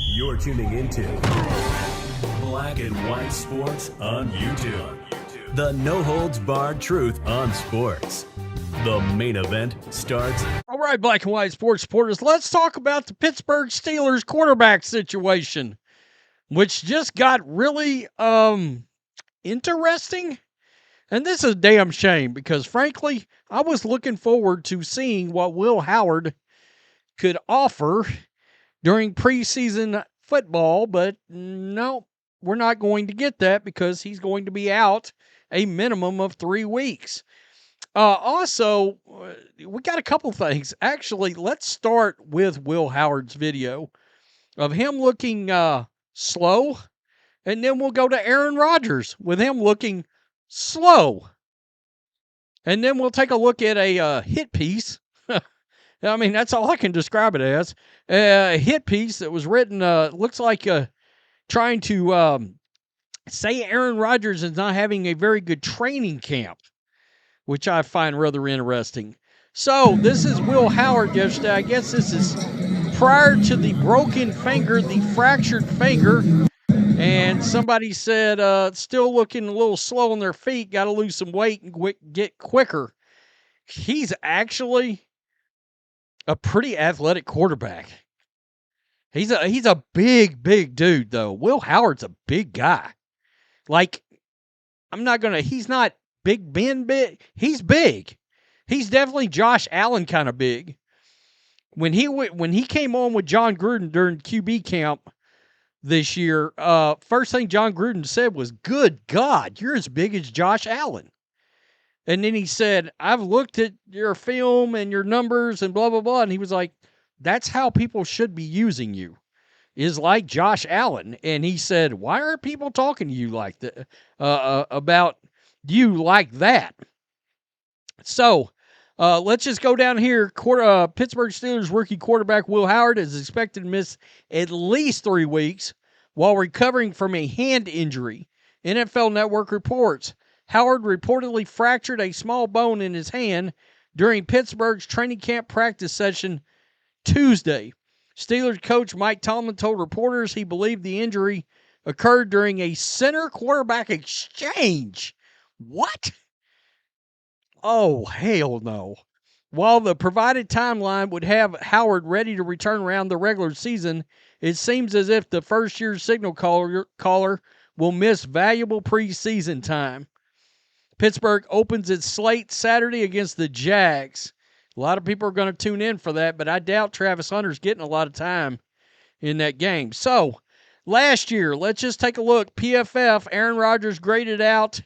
You're tuning into Black and White Sports on YouTube. The no-holds-barred truth on sports. The main event starts. All right, Black and White Sports supporters, let's talk about the Pittsburgh Steelers quarterback situation, which just got really interesting. And this is a damn shame because, frankly, I was looking forward to seeing what Will Howard could offer during preseason football, but no, we're not going to get that because he's going to be out a minimum of 3 weeks. Also, we got a couple things. Actually, let's start with Will Howard's video of him looking slow, and then we'll go to Aaron Rodgers with him looking slow. And then we'll take a look at a hit piece. I mean, that's all I can describe it as. A hit piece that was written, looks like trying to say Aaron Rodgers is not having a very good training camp, which I find rather interesting. So, this is Will Howard yesterday. I guess this is prior to the broken finger, the fractured finger. And somebody said, still looking a little slow on their feet, got to lose some weight and get quicker. He's actually a pretty athletic quarterback. He's a big dude, though. Will Howard's a big guy. Like, he's not Big Ben big. He's big. He's definitely Josh Allen kind of big. When he came on with John Gruden during QB camp this year, first thing John Gruden said was, "Good God, you're as big as Josh Allen." And then he said, "I've looked at your film and your numbers and blah, blah, blah." And he was like, "That's how people should be using you, is like Josh Allen." And he said, "Why are people talking to you like that, about you like that?" So, let's just go down here. Pittsburgh Steelers rookie quarterback Will Howard is expected to miss at least 3 weeks while recovering from a hand injury. NFL Network reports Howard reportedly fractured a small bone in his hand during Pittsburgh's training camp practice session Tuesday. Steelers coach Mike Tomlin told reporters he believed the injury occurred during a center quarterback exchange. What? Oh, hell no. While the provided timeline would have Howard ready to return around the regular season, it seems as if the first-year signal caller will miss valuable preseason time. Pittsburgh opens its slate Saturday against the Jags. A lot of people are going to tune in for that, but I doubt Travis Hunter's getting a lot of time in that game. So, last year, let's just take a look. PFF, Aaron Rodgers graded out,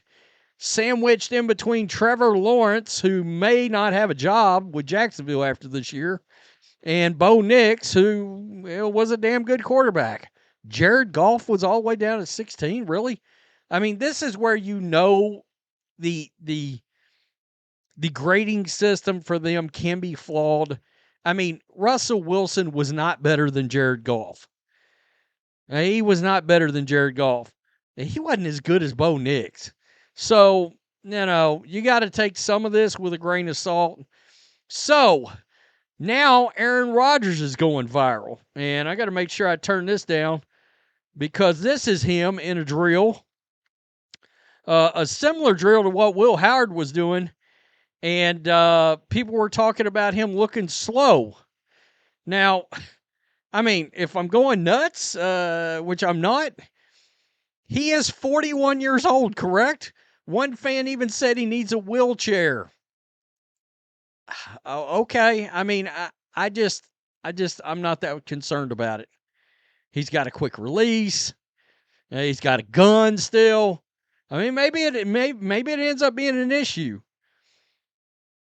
sandwiched in between Trevor Lawrence, who may not have a job with Jacksonville after this year, and Bo Nix, who was a damn good quarterback. Jared Goff was all the way down at 16, really? I mean, this is where you know the grading system for them can be flawed. I mean, Russell Wilson was not better than Jared Goff. He was not better than Jared Goff. He wasn't as good as Bo Nix. So, you got to take some of this with a grain of salt. So, now Aaron Rodgers is going viral. And I got to make sure I turn this down because this is him in a drill. A similar drill to what Will Howard was doing. And people were talking about him looking slow. Now, I mean, if I'm going nuts, which I'm not, he is 41 years old, correct? One fan even said he needs a wheelchair. Okay. I mean, I'm not that concerned about it. He's got a quick release. He's got a gun still. I mean, maybe it ends up being an issue.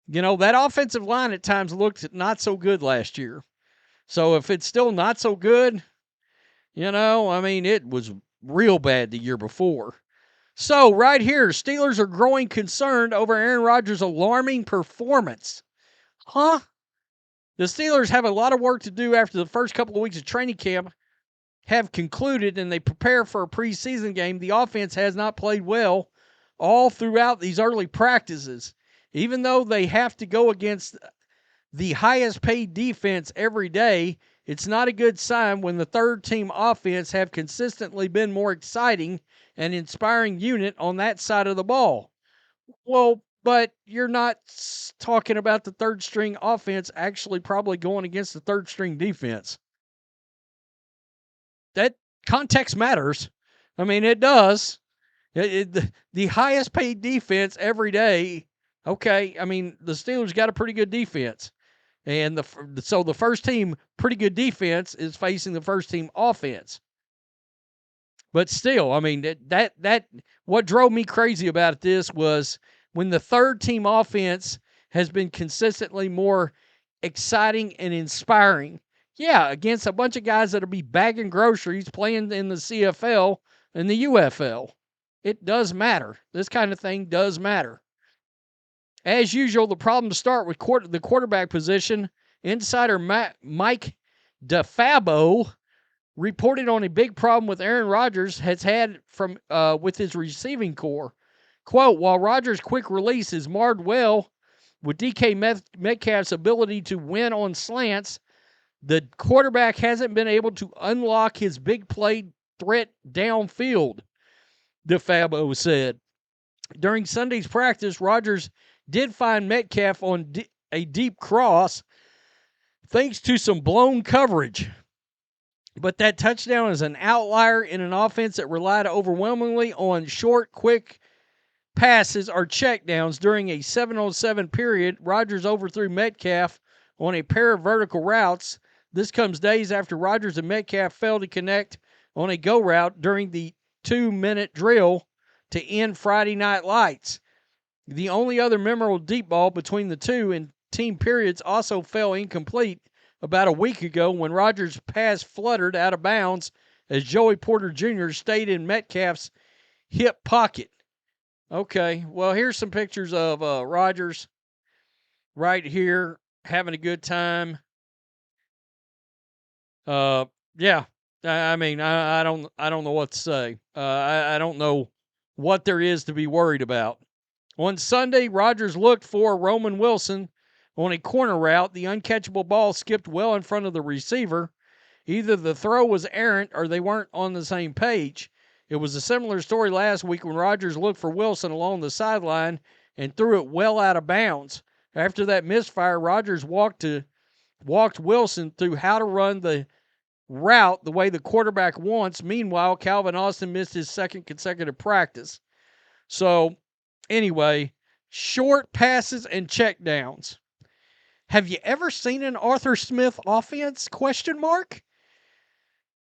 That offensive line at times looked not so good last year. So if it's still not so good, I mean, it was real bad the year before. So right here, Steelers are growing concerned over Aaron Rodgers' alarming performance. Huh? The Steelers have a lot of work to do after the first couple of weeks of training camp have concluded and they prepare for a preseason game. The offense has not played well all throughout these early practices. Even though they have to go against the highest paid defense every day, It's not a good sign when the third team offense have consistently been more exciting and inspiring unit on that side of the ball. Well, but you're not talking about the third string offense actually probably going against the third string defense. That context matters. I mean, it does. The highest paid defense every day. Okay, I mean, the Steelers got a pretty good defense. And so the first team pretty good defense is facing the first team offense. But still, I mean, that what drove me crazy about this was when the third team offense has been consistently more exciting and inspiring. Yeah, against a bunch of guys that'll be bagging groceries playing in the CFL and the UFL. It does matter. This kind of thing does matter. As usual, the problems start with the quarterback position. Insider Mike DeFabo reported on a big problem with Aaron Rodgers has had from with his receiving core. Quote, while Rodgers' quick release is marred well with DK Metcalf's ability to win on slants, the quarterback hasn't been able to unlock his big play threat downfield, DeFabo said. During Sunday's practice, Rodgers did find Metcalf on a deep cross thanks to some blown coverage. But that touchdown is an outlier in an offense that relied overwhelmingly on short, quick passes or checkdowns. During a 7-on-7 period, Rodgers overthrew Metcalf on a pair of vertical routes. This comes days after Rodgers and Metcalf failed to connect on a go route during the 2-minute drill to end Friday Night Lights. The only other memorable deep ball between the two in team periods also fell incomplete about a week ago when Rodgers' pass fluttered out of bounds as Joey Porter Jr. stayed in Metcalf's hip pocket. Okay, well, here's some pictures of Rodgers right here having a good time. Yeah, I mean, I don't know what to say. I don't know what there is to be worried about. On Sunday, Rodgers looked for Roman Wilson on a corner route. The uncatchable ball skipped well in front of the receiver. Either the throw was errant or they weren't on the same page. It was a similar story last week when Rodgers looked for Wilson along the sideline and threw it well out of bounds. After that misfire, Rodgers walked Wilson through how to run the route the way the quarterback wants. Meanwhile, Calvin Austin missed his second consecutive practice. So, anyway, short passes and checkdowns. Have you ever seen an Arthur Smith offense? ?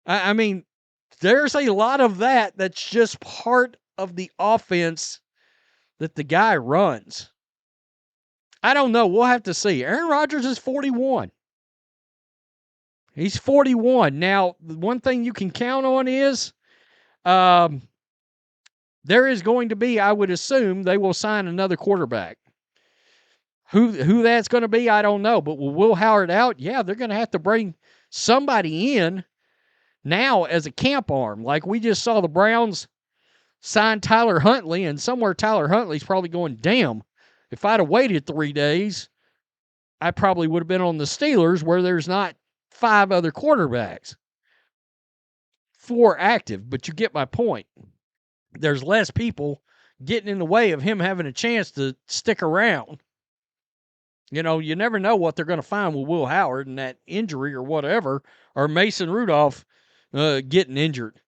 I mean, there's a lot of that's just part of the offense that the guy runs. I don't know. We'll have to see. Aaron Rodgers is 41. He's 41. Now, the one thing you can count on is there is going to be, I would assume, they will sign another quarterback. Who that's going to be, I don't know. But with Will Howard out, yeah, they're going to have to bring somebody in now as a camp arm. Like we just saw the Browns sign Tyler Huntley, and somewhere Tyler Huntley's probably going, damn, if I'd have waited 3 days, I probably would have been on the Steelers where there's not 5 other quarterbacks. 4 active, but you get my point. There's less people getting in the way of him having a chance to stick around. You know, you never know what they're going to find with Will Howard and that injury or whatever, or Mason Rudolph getting injured.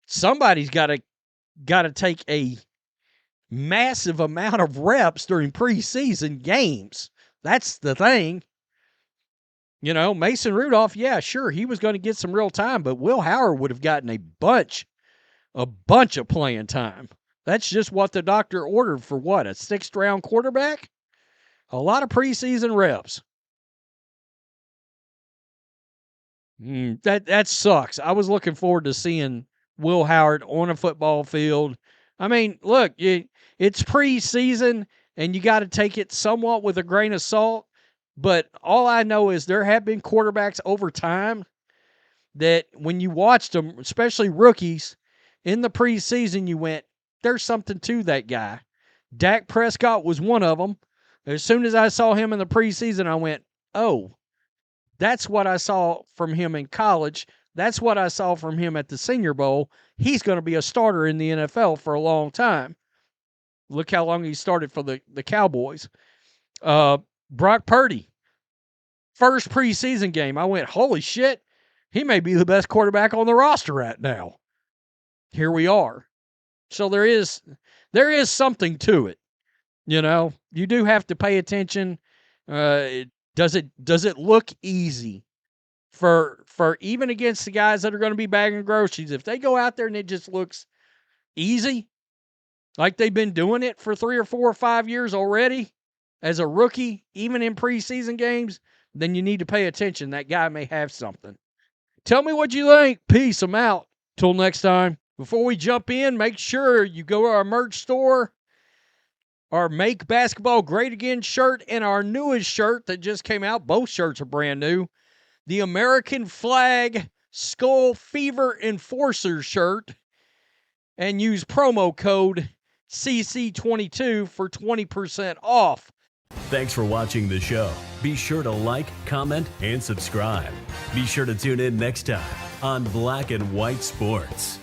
Somebody's got to take a massive amount of reps during preseason games. That's the thing. You know, Mason Rudolph, yeah, sure, he was going to get some real time, but Will Howard would have gotten a bunch of playing time. That's just what the doctor ordered for what, a 6th-round quarterback? A lot of preseason reps. That sucks. I was looking forward to seeing Will Howard on a football field. I mean, look, it's preseason, and you got to take it somewhat with a grain of salt. But all I know is there have been quarterbacks over time that when you watched them, especially rookies, in the preseason, you went, there's something to that guy. Dak Prescott was one of them. As soon as I saw him in the preseason, I went, oh, That's what I saw from him in college. That's what I saw from him at the Senior Bowl. He's going to be a starter in the NFL for a long time. Look how long he started for the Cowboys. Brock Purdy, first preseason game, I went, holy shit, he may be the best quarterback on the roster right now. Here we are. So there is something to it. You know, you do have to pay attention. Does it look easy for even against the guys that are going to be bagging groceries? If they go out there and it just looks easy, like they've been doing it for 3 or 4 or 5 years already as a rookie, even in preseason games, then you need to pay attention. That guy may have something. Tell me what you think. Peace. I'm out. Till next time. Before we jump in, make sure you go to our merch store, our Make Basketball Great Again shirt, and our newest shirt that just came out. Both shirts are brand new. The American Flag Skull Fever Enforcer shirt. And use promo code CC22 for 20% off. Thanks for watching the show. Be sure to like, comment, and subscribe. Be sure to tune in next time on Black and White Sports.